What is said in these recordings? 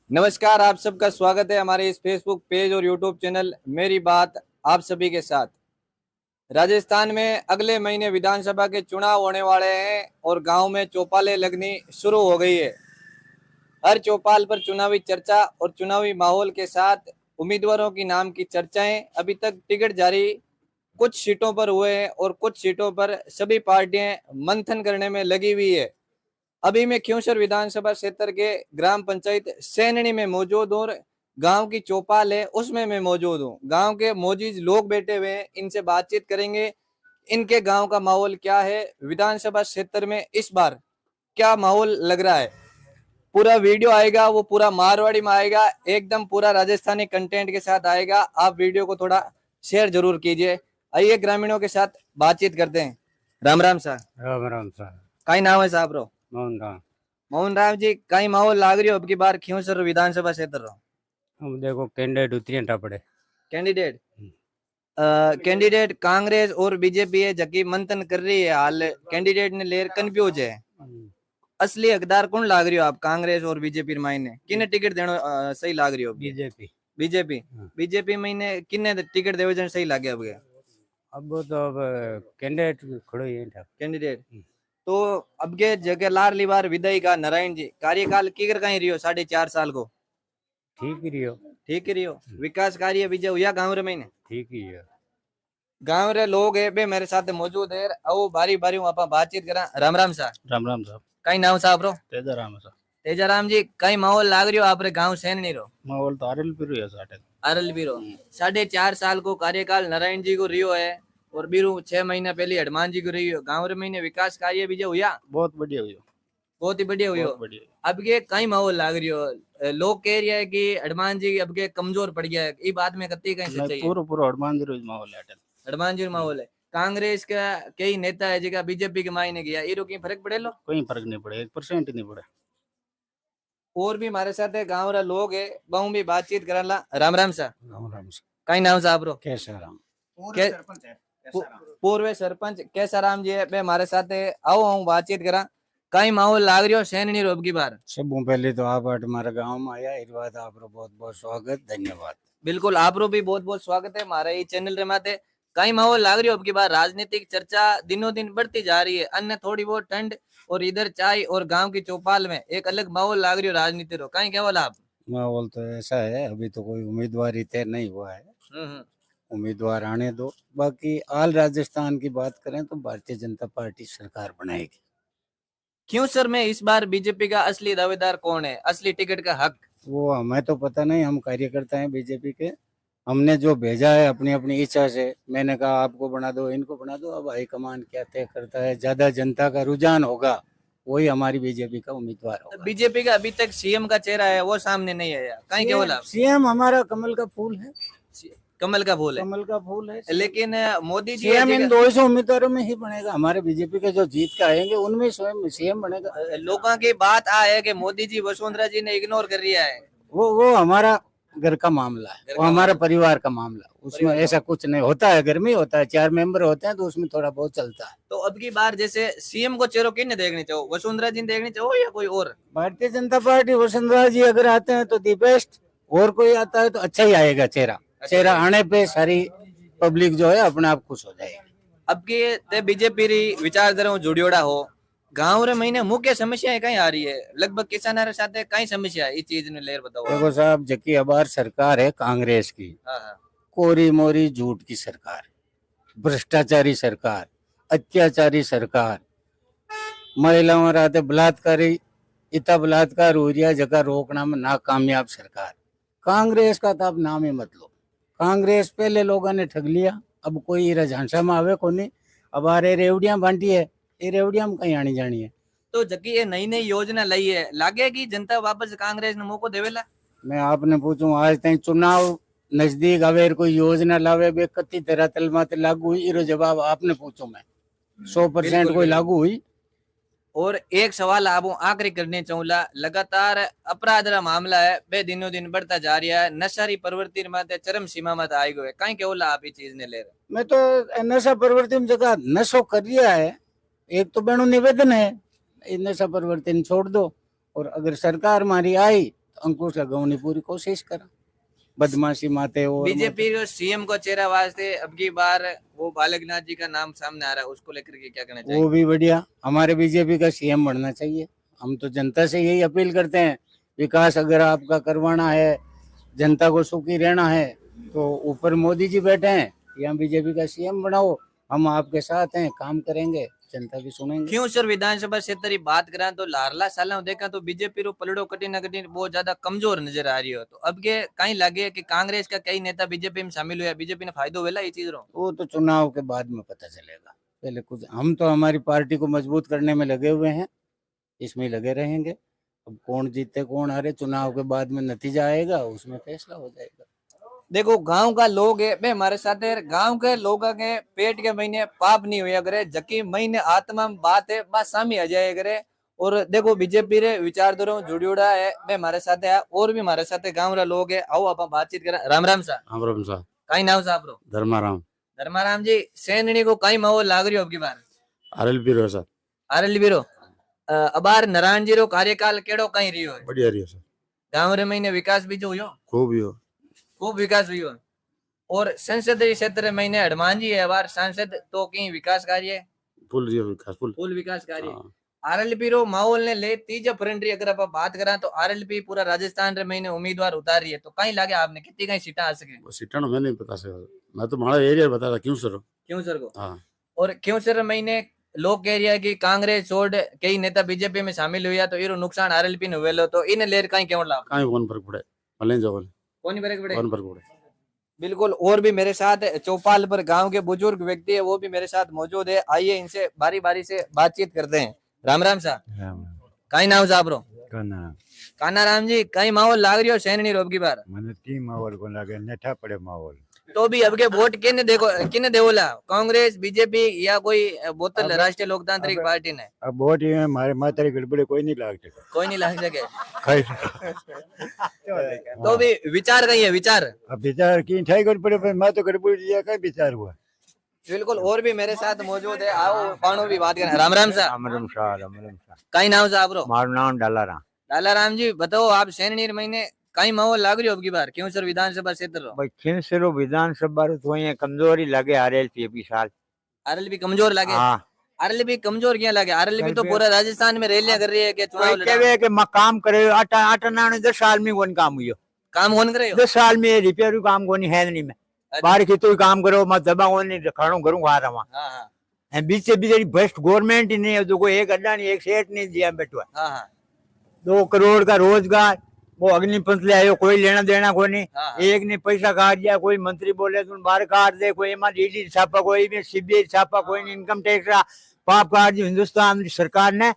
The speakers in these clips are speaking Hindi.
नमस्कार, आप सबका स्वागत है हमारे इस फेसबुक पेज और यूट्यूब चैनल मेरी बात आप सभी के साथ। राजस्थान में अगले महीने विधानसभा के चुनाव होने वाले हैं और गांव में चौपालें लगनी शुरू हो गई है। हर चौपाल पर चुनावी चर्चा और चुनावी माहौल के साथ उम्मीदवारों की नाम की चर्चाएं। अभी तक टिकट जारी कुछ सीटों पर हुए हैं और कुछ सीटों पर सभी पार्टियां मंथन करने में लगी हुई है। अभी मैं क्योंसर विधानसभा क्षेत्र के ग्राम पंचायत सैननी में मौजूद हूँ और गांव की चौपाल है उसमें मैं मौजूद हूँ। गांव के मौजूद लोग बैठे हुए हैं, इनसे बातचीत करेंगे। इनके गांव का माहौल क्या है, विधानसभा क्षेत्र में इस बार क्या माहौल लग रहा है। पूरा वीडियो आएगा, वो पूरा मारवाड़ी में आएगा, एकदम पूरा राजस्थानी कंटेंट के साथ आएगा। आप वीडियो को थोड़ा शेयर जरूर कीजिए। आइए ग्रामीणों के साथ बातचीत करते हैं। राम राम साहब। राम राम साहब। कई नाम है साहब रो? मोहन राम। मोहन राम जी, कई माहौल लाग रही हो अब की बार क्योंसर विधानसभा क्षेत्र रो? हम देखो कैंडिडेट उतरियंटा पड़े। कैंडिडेट कैंडिडेट कांग्रेस और बीजेपी है जबकि मंथन कर रही है। हाल कैंडिडेट ने लेर कंफ्यूज है। असली हकदार कौन लाग रही हो आप, कांग्रेस और बीजेपी मायने किन्ने टिकट देनो सही लाग रही हो? बीजेपी। बीजेपी बीजेपी महीने किन्ने टिकट देवे जन सही लागे अब? अब वो तो अब कैंडिडेट खड़ो ही है। कैंडिडेट तो अब के जगह लाडली बार विदाई का नारायण जी कार्यकाल की कर कहीं रियो 4.5 साल को? ठीक ही रियो। ठीक ही रियो। विकास कार्य विजय हुआ गांव रे महीने? ठीक ही है। गांव रे लोग है बे मेरे साथ मौजूद है। आओ बारी बारी आप बातचीत करा। राम राम साहब। राम राम साहब। कई नाम साहब रो? तेजा राम साहब। तेजाराम जी, कई माहौल लाग रही हो आप रे गांव सैन नहीं रो? माहौल तो आरल भी रियो साटे। अरल बीरो 4.5 साल को कार्यकाल नारायण जी को रियो है और बीरू 6 महीना पहले हनुमान जी को रही हो। गांव रे महीने विकास कार्य विजय हुआ? बहुत बढ़िया हुई। बहुत ही बढ़िया हुई हो। बहुत बढ़िया। अब के कई माहौल लाग रही हो। लोग कह रहे हैं कि हनुमान जी अब के कमजोर पड़ गया है। ये बात में कत्ती कहीं नहीं, सच्चाई है? पूरा पूरा हनुमान जी रोज माहौल है। हनुमान जी माहौल है। कांग्रेस का कई नेता है जगह बीजेपी के मायने गया, ये रोकी फर्क पड़े लो? कोई फर्क नहीं पड़े, 1% ही नहीं पड़े। और भी हमारे साथ है गांव रा लोग है, बहु भी बातचीत करला। राम राम सा। राम राम साहब। कई नाम साहब रो? कैसा राम। के पूर्व सरपंच कैसा राम जी है बे हमारे साथ है। आओ हम बातचीत करा। कई माहौल लाग रही हो सैननी रोब की बार? सब पहले तो आप हमारे गांव में आया, इस बात आपको बहुत बहुत स्वागत, धन्यवाद। बिल्कुल, आप रो भी बहुत बहुत स्वागत है हमारे ये चैनल रे माते। कई माहौल लाग रही हो अब की बार? राजनीतिक चर्चा दिनों दिन बढ़ती जा रही है, अन्य थोड़ी बहुत ठंड और इधर चाय और गांव की चौपाल में एक अलग माहौल लाग रही हो राजनीति रो। कहीं केवल आप? माहौल तो ऐसा है, अभी तो कोई उम्मीदवार ही तय नहीं हुआ है। हम्म। उम्मीदवार आने दो। बाकी आल राजस्थान की बात करें तो भारतीय जनता पार्टी सरकार बनाएगी। क्यों सर में इस बार बीजेपी का असली दावेदार कौन है, असली टिकट का हक? वो हमें तो पता नहीं, हम कार्यकर्ता हैं बीजेपी के। हमने जो भेजा है अपनी अपनी इच्छा से, मैंने कहा आपको बना दो, इनको बना दो। अब हाईकमान क्या तय करता है, ज्यादा जनता का रुझान होगा, वही हमारी बीजेपी का उम्मीदवार होगा। बीजेपी का अभी तक सीएम का चेहरा है वो सामने नहीं आया, कहीं केवल आप? सीएम हमारा कमल का फूल है। कमल का फूल है। कमल का फूल है, लेकिन मोदी जी सीएम इन 200 उम्मीदवारों में ही बनेगा। हमारे बीजेपी के जो जीत के आएंगे उनमें स्वयं सीएम बनेगा। लोगों की बात आ है कि मोदी जी वसुंधरा जी ने इग्नोर कर दिया है। वो हमारा घर का मामला है, वो हमारा परिवार का मामला, उसमें ऐसा कुछ नहीं होता है। घर में होता है, 4 मेंबर होते हैं तो उसमें थोड़ा बहुत चलता है। तो अब की बार जैसे सीएम को चेहरा किन्ने देखने चाहो, वसुंधरा जी ने देखने चाहो या कोई और? भारतीय जनता पार्टी, वसुंधरा जी अगर आते हैं तो दी बेस्ट, और कोई आता है तो अच्छा ही आएगा। चेहरा आने पे सारी पब्लिक जो है अपने आप खुश हो जाएगी। अब के बीजेपी री विचारधारा जुड़ियोड़ा हो, गांव रे महीने मुख्य समस्या कहीं आ रही है, लगभग किसान रे साथ कई समस्या है, इस चीज ने लेर बताओ। देखो साहब, जकी अबार सरकार है कांग्रेस की, कोरी मोरी झूठ की सरकार, भ्रष्टाचारी सरकार, अत्याचारी सरकार, महिलाओं रहते बलात्कारी, इतना बलात्कार हो रहा जगह रोकना में नाकामयाब सरकार। कांग्रेस का तो आप नाम ही मत लो। कांग्रेस पहले लोगों ने ठग लिया, अब कोई झांसा में आवे को नहीं। अब आ रहे रेवड़ियां बांटी है, ये रेवड़ियां में कहीं आनी जानी है। तो जकी ये नई नई योजना लाई है, लागे कि जनता वापस कांग्रेस ने मौको देवेला? मैं आपने पूछूं, आज तक चुनाव नजदीक आवे कोई योजना लावे बे कत्ती तरह तल माते लागू हुई, इरो जवाब आपने पूछो। मैं 100% कोई लागू हुई? और एक सवाल आप आखिरी करने चाहूला, लगातार अपराध रा मामला है बे दिनों दिन बढ़ता जा रहा है, नशारी प्रवृत्ति माते चरम सीमा मत आई गए, कहीं केवला आप ये चीज ने ले रहे? मैं तो नशा प्रवृत्ति में जगह नशो कर रिया है, एक तो बहनों निवेदन है, नशा प्रवृत्ति छोड़ दो। और अगर सरकार हमारी आई अंकुश लगाने पूरी कोशिश करा। बदमाशी माते और बीजेपी को सीएम को चेहरा वास्ते अब की बार वो बालकनाथ जी का नाम सामने आ रहा है, उसको लेकर के क्या कहना चाहिए? वो भी बढ़िया, हमारे बीजेपी का सीएम बनना चाहिए। हम तो जनता से यही अपील करते हैं, विकास अगर आपका करवाना है, जनता को सुखी रहना है, तो ऊपर मोदी जी बैठे हैं, यहाँ बीजेपी का सीएम बनाओ, हम आपके साथ हैं, काम करेंगे, जनता की सुनेंगे। क्यों सर विधानसभा क्षेत्र की बात करें तो लारला साला देखा तो बीजेपी रो पलड़ो कटी न कटी बहुत ज्यादा कमजोर नजर आ रही हो, तो अब के कहीं लगे कि कांग्रेस का कई नेता बीजेपी में शामिल हुआ, बीजेपी ने फायदा वेला ये चीज रो? वो तो चुनाव के बाद में पता चलेगा, पहले कुछ हम तो हमारी पार्टी को मजबूत करने में लगे हुए हैं, इसमें ही लगे रहेंगे। अब कौन जीते कौन हारे चुनाव के बाद में नतीजा आएगा, उसमें फैसला हो जाएगा। देखो गांव का लोग है बे हमारे साथ है, गांव के लोगों के पेट के महीने पाप नहीं हुआ करे, जकी महीने आत्मा में बात है बात सामी आ जाए करे। और देखो बीजेपी रे विचारधारा जुड़ियोड़ा है बे हमारे साथ है, और भी हमारे साथ गांव रा लोग है, आओ आप बातचीत करें। राम राम सा। राम राम सा। कई नाम सा आपरो? धर्माराम। धर्माराम जी, सैननी को कई माहौल लाग रही हो अब की बार? आरएलपी रो सर। आरएलबी रो अबार नारायण जी रो कार्यकाल केड़ो कहीं रही हो? बढ़िया रही सर। गांव रे महीने विकास भी जो हुयो? खूब ही हो। खूब विकास हुई हो। और संसदीय क्षेत्र महीने हनुमान जी है बार सांसद, तो कहीं विकास कार्य फुल रही विकास फुल विकास कार्य। हाँ। आरएलपी रो माहौल ने ले 30 फरवरी अगर आप बात करें तो आरएलपी पूरा राजस्थान रे महीने उम्मीदवार उतार रही है, तो कहीं लागे आपने कितनी कहीं सीटा आ सके? वो सीटा मैं नहीं बता सका, मैं तो हमारा एरिया बता रहा। क्यों सर? क्यों सर को? हाँ। और क्यों सर महीने लोग कह रही है कि कांग्रेस छोड़ कई नेता बीजेपी में शामिल हुआ तो इरो नुकसान आरएलपी ने हुए, तो इन लेर कहीं क्यों लाभ? कहीं कौन फर्क पड़े, भले जाओ कौन फर्क पड़े? कौन फर्क पड़े। बिल्कुल। और भी मेरे साथ चौपाल पर गांव के बुजुर्ग व्यक्ति है, वो भी मेरे साथ मौजूद है, आइए इनसे बारी बारी से बातचीत करते हैं। राम राम साहब। कई नाम साहब रो? काना राम जी, कई माहौल लाग रही हो सैननी रोब की बार? મને તી માહોલ को लागे नेठा पड़े माहौल। तो भी अब के वोट किने देखो किने देवोला, कांग्रेस बीजेपी या कोई बोतल राष्ट्रीय लोकतांत्रिक पार्टी ने? अब वोट ये हमारे मातारी गड़बड़े कोई नहीं लाग सके। कोई नहीं लाग सके। खाई तो भी विचार कहीं है विचार? अब विचार की ठाई गड़बड़े पर मैं तो गड़बड़ दिया का विचार हुआ। बिल्कुल। और भी मेरे साथ मौजूद है, आओ पानो भी बात करें। राम राम साहब। राम शाह राम शाह। कई नाम साहब रो? मारू नाम डालाराम। डालाराम जी, बताओ आप सैननी महीने कई माहौल लाग रही हो अब की बार? क्यों सर विधानसभा क्षेत्र रो? भाई खिनसरो विधानसभा रो तो ये कमजोरी लगे आरएलपी अभी साल। आरएलबी कमजोर लगे? हां। आरएलबी कमजोर क्या लगे? आरएलबी तो पूरा राजस्थान में रैलियां कर रही है कि चुनाव कोई कहवे के काम करे आटा आटा नाने 10 साल में कोन काम हुयो। काम कौन करे? 10 साल में रिपेयर काम कोनी है नहीं में। बाहर की तो काम करो मैं दबा कोनी खाणो करूं आ रहा। हां हां। है बीच भी तेरी बेस्ट गवर्नमेंट ही नहीं है, जो कोई एक अड्डा नहीं एक सेठ नहीं दिया बैठो है। हां हां। 2 करोड़ का रोजगार वो अग्निपंथ ले आयो, कोई लेना देना कोई नहीं। हाँ, हाँ। एक ने पैसा काट दिया, कोई मंत्री बोले तुम बाहर काट दे, कोई ईडी छापा, कोई भी सीबीआई छापा, कोई इनकम टैक्स का पाप काट दी। हिंदुस्तान सरकार ने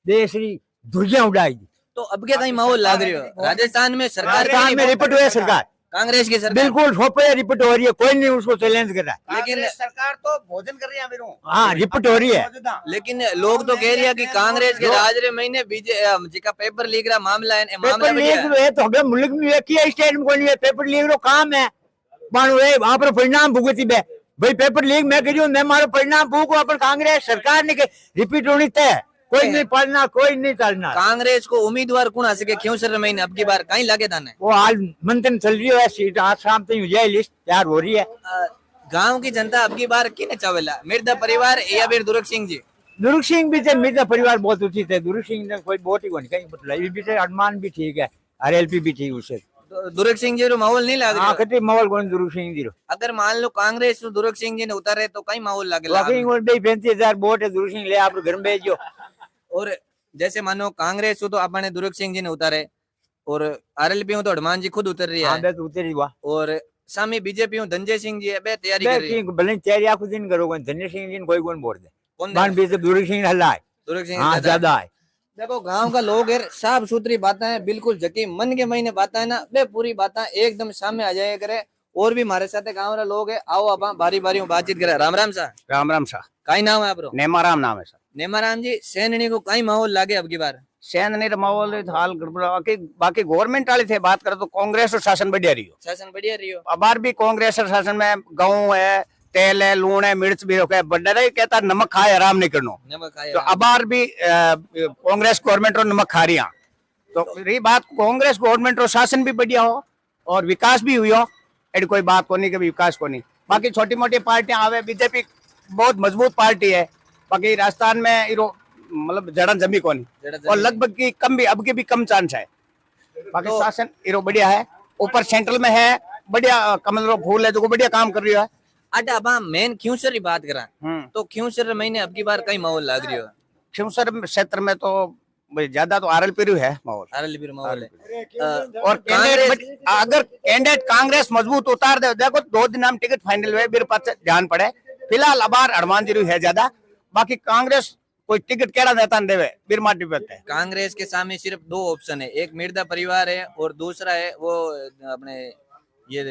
देश की धुरियां उड़ाई दी। तो अब के कहीं माहौल लाग रही हो राजस्थान में? सरकार में रिपोर्ट हुआ सरकार कांग्रेस की सरकार बिल्कुल ठोपे रिपोर्ट हो रही है, कोई नहीं उसको चैलेंज कर रहा है। लेकिन सरकार तो भोजन कर रही है मेरे। हाँ रिपोर्ट हो रही है। लेकिन लोग तो कह रही है कि कांग्रेस के राज रे महीने बीजे का पेपर लीक रहा मामला है, मामला पेपर लीक है तो हमें मुल्क में किया स्टेट में कोई नहीं है। पेपर लीक रो काम है मानो ए वहां पर परिणाम भुगती बे भाई पेपर लीक मैं करियो मैं मारो परिणाम भुगो अपन कांग्रेस सरकार ने रिपीट होनी तय कोई नहीं पढ़ना कोई नहीं चलना। कांग्रेस को उम्मीदवार कौन आ सके क्यों सर महीने अब की बार कहीं लगे था? वो हाल मंथन चल रही है, सीट आज शाम तक हो जाए, लिस्ट तैयार हो रही है। गांव की जनता अब की बार किने चावेला, मिर्जा परिवार या फिर दुर्ग सिंह जी? दुर्ग सिंह भी थे, मिर्जा परिवार बहुत उचित है। दुर्ग सिंह ने कोई वोट ही को नहीं कहीं बतलाई भी थे, अनुमान भी ठीक है, आरएलपी भी ठीक उससे। दुर्ग सिंह जी रो माहौल नहीं लग रहा? कति माहौल कौन दुर्ग सिंह जी रो। अगर मान लो कांग्रेस दुर्ग सिंह जी ने उतारे तो कहीं माहौल लगे? वाकई कोई 35,000 वोट है, दुर्ग सिंह ले आप घर में भेजो। और जैसे मानो कांग्रेस तो अपने दुर्ग सिंह जी ने उतारे और आरएलपी तो हनुमान जी खुद उतर रही है। हां उतर ही हुआ। और सामी बीजेपी धनजय सिंह जी है तैयारी कर रही है। भले तैयारी आखो दिन करो धनजय सिंह जी कोई कौन वोट दे कौन मान भी दुर्ग सिंह हल्ला है। दुर्ग सिंह हां ज्यादा है। देखो गांव का लोग है, साफ सुथरी बातें हैं, बिल्कुल जकी मन के महीने बातें है ना वे पूरी बातें एकदम सामने आ जाए करे। और भी हमारे साथ गांव रे लोग है, आओ आप बारी बारी बातचीत करें। राम राम सा। राम राम सा। कई नाम है आपरो? नेमाराम नाम है सर। नेमाराम जी, सैननी को कई माहौल लागे अब की बार? सैननी माहौल हाल बाकी गवर्नमेंट वाले थे बात करें तो कांग्रेस और शासन बढ़िया रही हो। शासन बढ़िया रही हो। अब बार भी कांग्रेस और शासन में गेहूं है, तेल है, लूण है, मिर्च भी है, बड़ा ही कहता नमक खाए आराम नहीं करनो। नमक खाए तो अब बार भी कांग्रेस गवर्नमेंट और नमक खा रही है। तो रही बात कांग्रेस गवर्नमेंट रो शासन भी बढ़िया हो और विकास भी हुई हो, एडी कोई बात कोनी के भी विकास कोनी। बाकी छोटी मोटी पार्टियां आवे, बीजेपी बहुत मजबूत पार्टी है, बाकी राजस्थान में इरो मतलब जड़न जमी कोनी और लगभग की कम भी अब के भी कम चांस है। बाकी तो- शासन इरो बढ़िया है, ऊपर सेंट्रल में है बढ़िया, कमल रो फूल है जो बढ़िया काम कर रही है। अट अब हम मेन क्यूसर की बात करा तो क्यूसर महीने अब की बार कई माहौल लग रही हो खिमसर क्षेत्र में तो भाई ज्यादा तो आरएलपी है माहौल। आरएलपी माहौल है और कैंडिडेट अगर कैंडिडेट कांग्रेस मजबूत उतार दे, देखो 2 दिन हम टिकट फाइनल हुए मेरे पास ध्यान पड़े फिलहाल अबार हनुमान जी है ज्यादा, बाकी कांग्रेस कोई टिकट केड़ा देता नहीं देवे बिरमा टिकट है। कांग्रेस के सामने सिर्फ 2 ऑप्शन है, एक मिर्जा परिवार है और दूसरा है वो अपने ये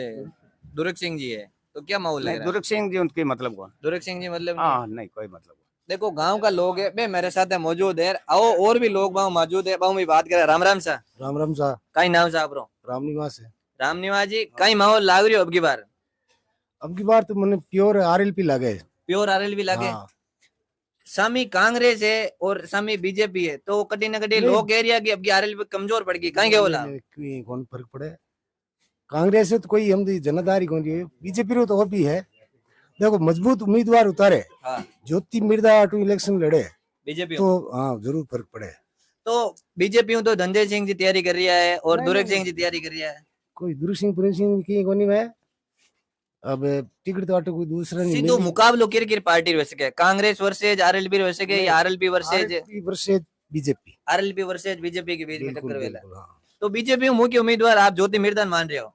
दुर्ग सिंह जी है। तो क्या माहौल लग रहा है? दुर्ग सिंह जी उनकी मतलब कौन? दुर्ग सिंह जी मतलब हाँ नहीं कोई मतलब। देखो गांव का लोग है बे मेरे साथ है मौजूद है, आओ और भी लोग वहाँ मौजूद है, भी बात करें। राम राम सा राम राम सा कई नाम सा आपरो? राम निवास है। राम निवास जी कई माहौल लाग रही हो अब की बार? अब की बार तो मैंने प्योर आरएलपी लगे। प्योर आरएलपी लागे। हाँ। सामी कांग्रेस है और सामी बीजेपी है, तो कटी न कटी लोग एरिया की अब की आरएलपी कमजोर पड़ गई, कहीं के बोला? कौन फर्क पड़े, कांग्रेस से तो कोई हम जनदारी कौन है, बीजेपी रो तो और भी है। देखो मजबूत उम्मीदवार उतारे, हाँ ज्योति मिर्जा टू इलेक्शन लड़े बीजेपी तो हाँ जरूर फर्क पड़े। तो बीजेपी तो धनंजय सिंह जी तैयारी कर रही है और दुर्ग सिंह जी तैयारी कर रही है। कोई दुर्ग सिंह की कोनी में अब टिकट तो आटो कोई दूसरा नहीं सीधो मुकाबलो किर पार्टी रह सके, कांग्रेस वर्सेज आरएलपी रह सके या RLP versus BJP RLP versus BJP के बीच में टक्कर वेला। हाँ। तो बीजेपी मुख्य उम्मीदवार आप ज्योति मिर्धन मान रहे हो?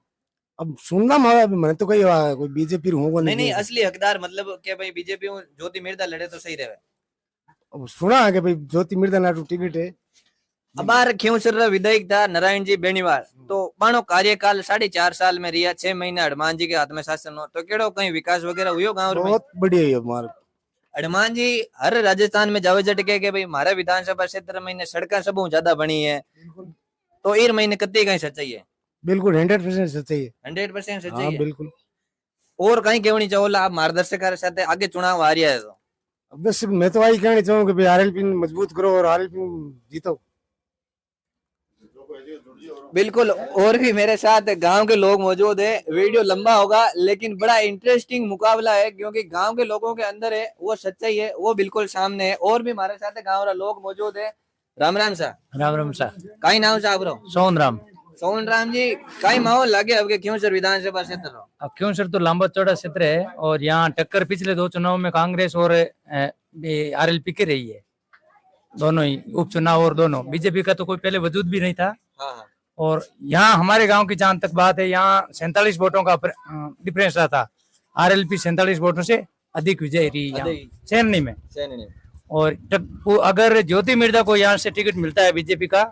अब सुनना मारा मैं तो कोई बीजेपी होगा नहीं नहीं असली हकदार मतलब क्या भाई बीजेपी ज्योति मिर्धा लड़े तो सही रहे। अब सुना है कि भाई ज्योति मिर्धा नाटू टिकट है। अबार खेवसर विधायक था नारायण जी बेनीवाल, तो बाणो कार्यकाल 4.5 साल में रिया, 6 महीने हनुमान जी के हाथ में शासन हो, तो केड़ो कहीं विकास वगैरह हुयो गाँव में? बहुत बढ़िया है हमारा हनुमान जी हर राजस्थान में जावे झटके के भाई हमारे विधानसभा क्षेत्र में सड़क सब ज्यादा बनी है, तो ईर महीने कत्ती कहीं सच्चाई है? बिल्कुल 100% सच्चाई है। 100% सच्चाई हाँ है बिल्कुल। और कहीं केवनी चाहो आप मार्गदर्शक साथ आगे चुनाव आ रहा है तो अब बस मैं तो वही कहना चाहूँ कि भाई आरएलपी मजबूत करो और आरएलपी जीतो। बिल्कुल। और भी मेरे साथ गांव के लोग मौजूद है, वीडियो लंबा होगा लेकिन बड़ा इंटरेस्टिंग मुकाबला है क्योंकि गांव के लोगों के अंदर है वो सच्चाई है वो बिल्कुल सामने है। और भी हमारे साथ गांव के लोग मौजूद है। राम राम सा राम राम सा कई नाम सा आप सोहन राम। सोहन राम जी कई माहौल लगे अब के क्यों सर विधानसभा क्षेत्र हो? अब क्यों सर तो लंबा चौड़ा क्षेत्र है और यहाँ टक्कर पिछले 2 चुनाव में कांग्रेस और आरएलपी की रही है, दोनों ही उपचुनाव और दोनों। बीजेपी का तो कोई पहले वजूद भी नहीं था। हाँ। और यहाँ हमारे गांव की जहां तक बात है, यहाँ 47 वोटों का डिफरेंस रहा था। आरएलपी 47 वोटों से अधिक विजय रही यहाँ सैनी में। और अगर ज्योति मिर्धा को यहाँ से टिकट मिलता है बीजेपी का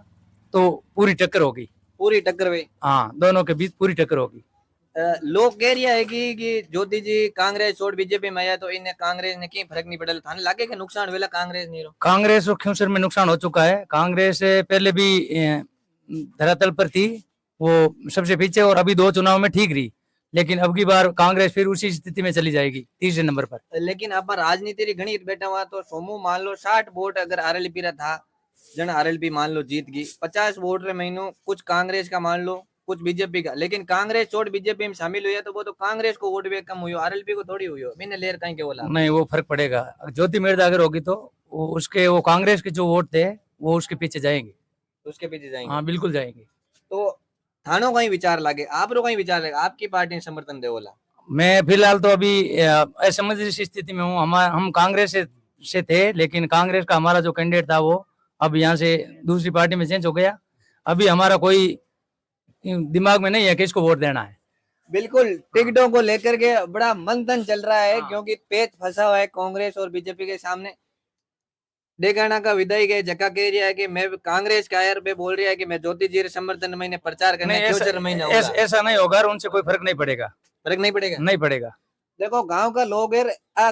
तो पूरी टक्कर होगी। पूरी टक्कर हुई? हाँ दोनों के बीच पूरी टक्कर होगी। लोग कह रहा है कि ज्योति जी कांग्रेस छोड़ बीजेपी में आया तो इन्हें कांग्रेस ने क्यों फर्क नहीं पड़ा, थाने लागे के नुकसान वेला कांग्रेस नहीं रो? कांग्रेस और क्योंसर में नुकसान हो चुका है। कांग्रेस पहले भी धरातल पर थी, वो सबसे पीछे, और अभी 2 चुनाव में ठीक रही, लेकिन अब की बार कांग्रेस फिर उसी स्थिति में चली जाएगी, 3रे नंबर पर। लेकिन आप राजनीति घनी बैठा हुआ तो सोमू मान लो 60 वोट अगर आरएलपी रा था, जन आरएलपी मान लो जीत गई, 50 वोट रे महीनों कुछ कांग्रेस का मान लो कुछ बीजेपी का, लेकिन कांग्रेस छोड़ बीजेपी में शामिल हुई है तो वो तो कांग्रेस को वोट भी कम हुई, आरएलपी को थोड़ी हुई हो। मैंने लेर कहीं के बोला नहीं, वो फर्क पड़ेगा। ज्योति मिर्धा अगर होगी तो वो कांग्रेस के जो वोट थे वो उसके पीछे जाएंगे, उसके पीछे जाएंगे। हाँ बिल्कुल जाएंगे। तो थानों कहीं विचार लागे, आप लोग कहीं विचार लागे, आपकी पार्टी ने समर्थन दे बोला? मैं फिलहाल तो अभी असमंजस स्थिति में हूँ। हम कांग्रेस से थे, लेकिन कांग्रेस का हमारा जो कैंडिडेट था वो अब यहाँ से दूसरी पार्टी में चेंज हो गया। अभी हमारा कोई दिमाग में नहीं है कि इसको वोट देना है। बिल्कुल टिकटों को लेकर के बड़ा मंथन चल रहा है क्योंकि पेच फंसा हुआ है कांग्रेस और बीजेपी के सामने। डेगाना का विधायक है जका कह रहा है कि मैं कांग्रेस का आयर पे बोल रहा है कि मैं ज्योति जी के समर्थन में प्रचार करने ऐसा नहीं होगा, उनसे कोई फर्क नहीं पड़ेगा। फर्क नहीं पड़ेगा? नहीं पड़ेगा। देखो गांव का लोग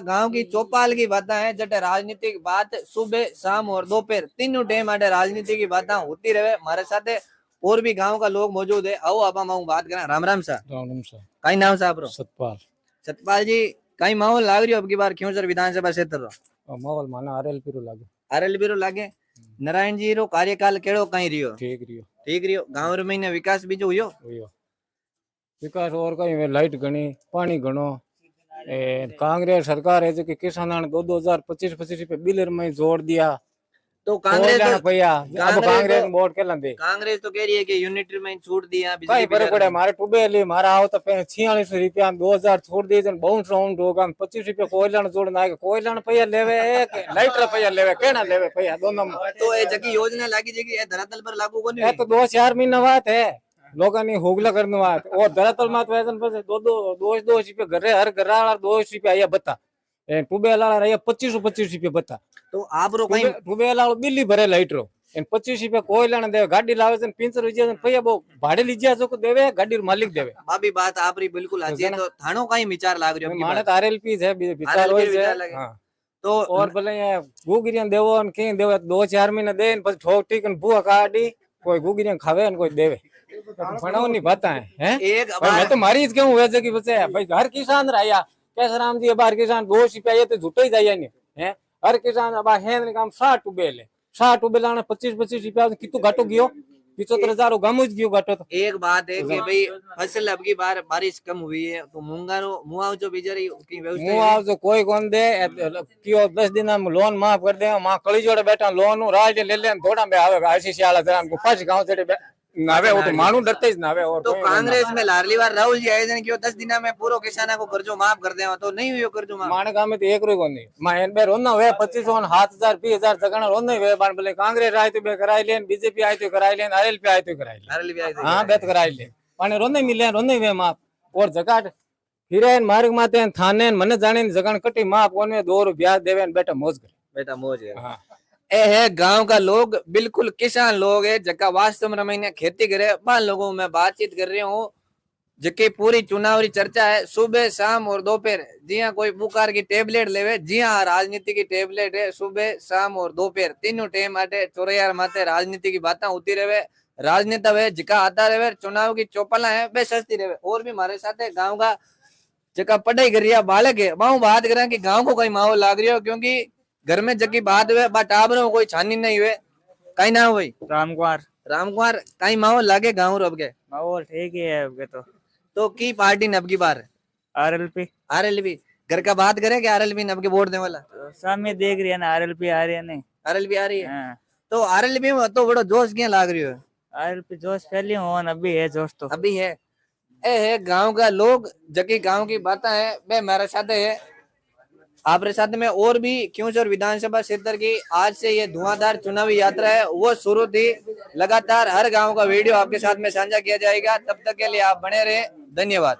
गांव की चौपाल की बातें हैं, जटे राजनीतिक बात सुबह शाम और दोपहर तीनों टाइम आटे राजनीति की बातें होती रहे। हमारे साथ और भी गांव का लोग मौजूद है, आओ आप बात करें। राम राम सा कई नाम सा आप? सतपाल। सतपाल जी कई माहौल लाग रही हो अब की बार क्यों सर विधानसभा क्षेत्र? माहौल माना आरएलपी रो लागे। आरएलपी रो लागे नारायण जी रो कार्यकाल केड़ो कहीं रियो? ठीक रियो ठीक रियो। गांव रे महीने विकास बीजो हुयो? हुयो विकास और कहीं लाइट घणी पानी घणो कांग्रेस सरकार है जो कि किसानां ने 2025 रुपए बिलर में जोड़ दिया तो कांग्रेस तो भैया अब कांग्रेस तो- वोट के लंदे कांग्रेस तो कह रही है कि यूनिट में छूट दिया कई बिजली फर्क बिल पड़े में। मारे टूबेली मारा आओ तो 46 रुपया 2000 छोड़ दिए जन बहुत राउंड होगा 25 रुपया कोयला जोड़ना है कोयला पैया लेवे लाइटर पैया लेवे केना लेवे पैया दोनों में तो ये जकी योजना लागी जेकी धरातल पर लागू कोनी ये तो 2-4 महीना बात है लोगों ने होगला करने बात और धरातल मात वजन पर दो रुपया घरे हर घर वाला 2 रुपया आया बता टूबेल वाला रहा 25 रुपया बता तो आप रो कहीं टूबेल वाला बिल्ली भरे लाइटरो 25 रुपया कोयला ने देवे गाड़ी लावे जन 500 रुपया पैया वो भाड़े लीजिए जो को देवे गाड़ी मालिक देवे भाभी बात आप री बिल्कुल अच्छी है। तो थानो कहीं विचार लाग रही माने तो आरएलपी है विचार होय है हां तो और भले ये गुगरियन देवो न के देवे 2-4 महीने दे न પછી ठोक टीक न बुआ काडी कोई गुगरियन खावे न कोई देवे बनाओ नहीं पता है एक भाई मैं तो मारी ही क्यों वैसे की बचे भाई हर किसान रहा कैसे राम जी बार किसान 2 रुपया ये तो झूठे ही जाइए नहीं है हर किसान अब है ने काम 60 टूबेल है 60 टूबेल आने 25 रुपया कितु घाटो गयो 75,000 गामुज गयो घाटो तो एक बात है कि भाई फसल अब की बार बारिश कम हुई है तो मुंगारो मुआवजो बिचारी की व्यवस्था मुआवजो कोई कौन दे कियो 10 दिन में लोन माफ कर दे मां कली जोड़े बैठा लोन राज ले ले थोड़ा में आवे आशीष वाला जरा को 5 गांव से नावे वो तो मानू डरते ही नावे और तो कांग्रेस में लाडली बार राहुल जी आयोजन कियो 10 दिन में पूरो किसाना को कर्जो माफ कर देवा तो नहीं हुयो कर्जो माफ माने गांव में तो एक रुपया कोनी मां एन बे रोना वे 25 7000 20000 जगण रोना वे बार बोले कांग्रेस आए तो बे कराई लेन बीजेपी आए तो कराई लेन आरएलपी आए तो कराई लेन आरएलपी आए हां बेत कराई ले पाने रोने मिले रोने वे माफ और जगाट हिरेन मार्ग माते थाने मने जाने जगण कटी माफ कोन में 2 रुपया देवे बेटा मौज करे बेटा मौज है। हां ए है गांव का लोग बिल्कुल किसान लोग है जका वास्तव में मैंने खेती करे बान लोगों में बातचीत कर रही हूँ जकी पूरी चुनावी चर्चा है सुबह शाम और दोपहर जी हाँ कोई बुखार की टेबलेट लेवे जी हाँ राजनीति की टेबलेट है सुबह शाम और दोपहर तीनों टाइम आटे चौरायार माते राजनीति की बातें होती रहे राजनेता वे जिका आता रहे चुनाव की चौपला है वे सस्ती रहे और भी हमारे साथ है गाँव का जका पढ़ाई कर रहा बालक है वहां बात करें कि गाँव को कोई माहौल लाग रही हो क्योंकि घर में जकी बात हुए बट टाबरों कोई छानी नहीं हुए कहीं ना हुई रामकुमार कहीं माहौल लागे गाँव अब के माहौल ठीक ही है अब के तो की पार्टी ने अब की बार आरएलपी घर का बात करे कि आरएलपी ने अब के वोट देने वाला सामने देख रही है ना आरएलपी आ रही है नहीं आरएलपी आ रही है हाँ। तो आरएलपी में तो बड़ो जोश क्या लाग रही है आरएलपी जोश पहले हो अभी है जोश तो अभी है ए है गांव का लोग जकी गांव की बातें है वे मेरे साथ है आपके साथ में और भी क्योंसर विधानसभा क्षेत्र की आज से ये धुआंधार चुनावी यात्रा है वो शुरू थी लगातार हर गांव का वीडियो आपके साथ में साझा किया जाएगा तब तक के लिए आप बने रहे धन्यवाद।